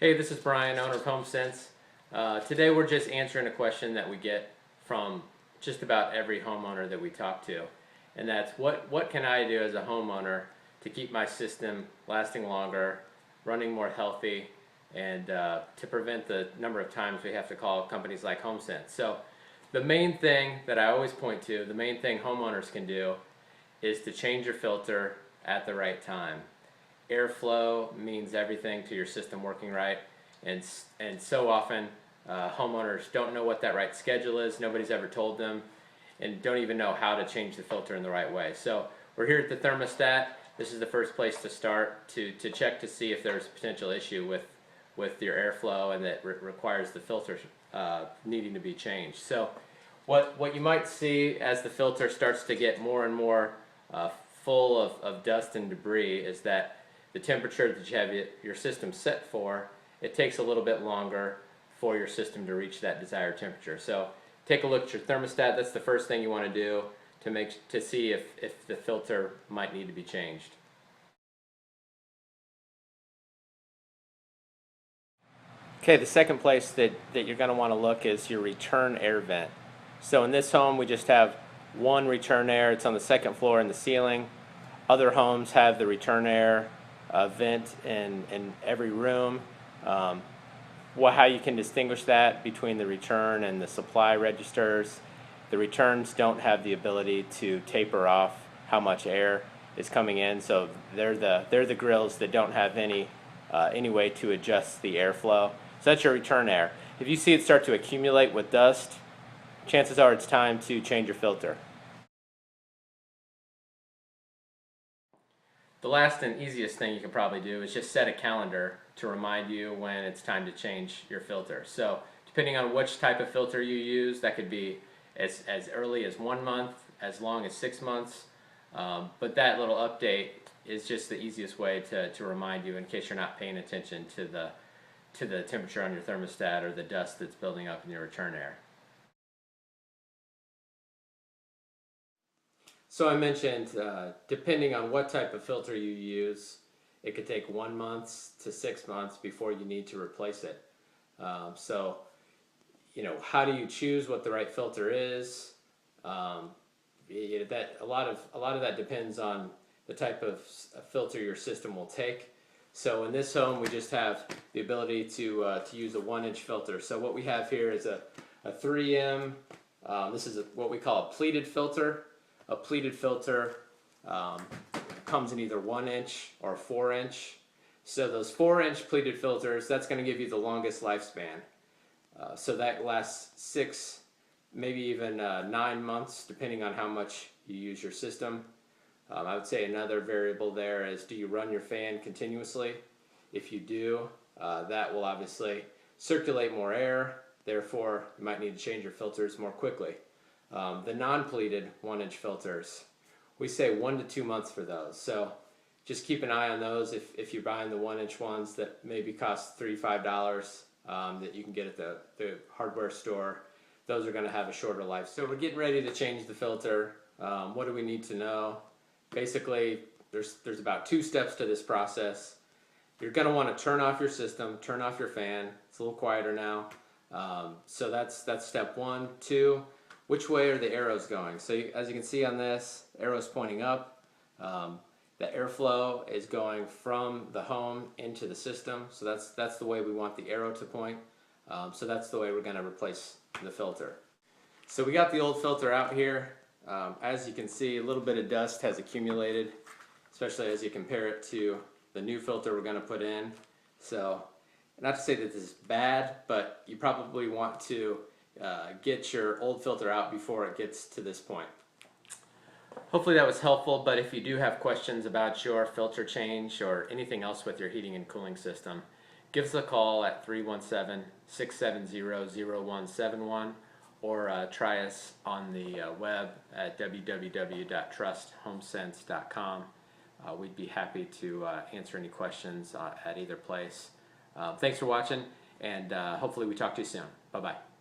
Hey, this is Brian, owner of Homesense. Today we're just answering a question that we get from just about every homeowner that we talk to. And that's what can I do as a homeowner to keep my system lasting longer, running more healthy, and to prevent the number of times we have to call companies like Homesense. So the main thing that I always point to, the main thing homeowners can do is to change your filter at the right time. Airflow means everything to your system working right, and so often homeowners don't know what that right schedule is. Nobody's ever told them, and don't even know how to change the filter in the right way. So we're here at the thermostat. This is the first place to start to check to see if there's a potential issue with your airflow and that requires the filter needing to be changed. So what you might see as the filter starts to get more and more full of dust and debris is that the temperature that you have your system set for, it takes a little bit longer for your system to reach that desired temperature. So take a look at your thermostat. That's the first thing you want to do to see if the filter might need to be changed. Okay, the second place that you're going to want to look is your return air vent. So in this home we just have one return air. It's on the second floor in the ceiling. Other homes have the return air vent in every room. How you can distinguish that between the return and the supply registers. The returns don't have the ability to taper off how much air is coming in, so they're the grills that don't have any way to adjust the airflow. So that's your return air. If you see it start to accumulate with dust, chances are it's time to change your filter. The last and easiest thing you can probably do is just set a calendar to remind you when it's time to change your filter. So depending on which type of filter you use, that could be as early as 1 month, as long as 6 months. But that little update is just the easiest way to remind you in case you're not paying attention to the temperature on your thermostat or the dust that's building up in your return air. So I mentioned, depending on what type of filter you use, it could take 1 month to 6 months before you need to replace it. So, how do you choose what the right filter is? That a lot of that depends on the type of filter your system will take. So in this home, we just have the ability to use a 1-inch filter. So what we have here is a 3M. This is what we call a pleated filter. A pleated filter comes in either 1-inch or 4-inch. So those 4-inch pleated filters, that's going to give you the longest lifespan. So that lasts 6, maybe even 9 months, depending on how much you use your system. I would say another variable there is, do you run your fan continuously? If you do, that will obviously circulate more air. Therefore, you might need to change your filters more quickly. The non-pleated 1-inch filters, we say 1 to 2 months for those. So just keep an eye on those if you're buying the 1-inch ones that maybe cost $3-5 that you can get at the hardware store. Those are going to have a shorter life. So we're getting ready to change the filter. What do we need to know? Basically, there's about 2 steps to this process. You're going to want to turn off your system, turn off your fan. It's a little quieter now. So that's step 1. 2. Which way are the arrows going? So as you can see on this, arrow's pointing up. The airflow is going from the home into the system. So that's the way we want the arrow to point. So that's the way we're going to replace the filter. So we got the old filter out here. As you can see, a little bit of dust has accumulated, especially as you compare it to the new filter we're going to put in. So not to say that this is bad, but you probably want to get your old filter out before it gets to this point. Hopefully that was helpful, but if you do have questions about your filter change or anything else with your heating and cooling system, give us a call at 317-670-0171 or try us on the web at www.trusthomesense.com. We'd be happy to answer any questions at either place. Thanks for watching, and hopefully we talk to you soon. Bye-bye.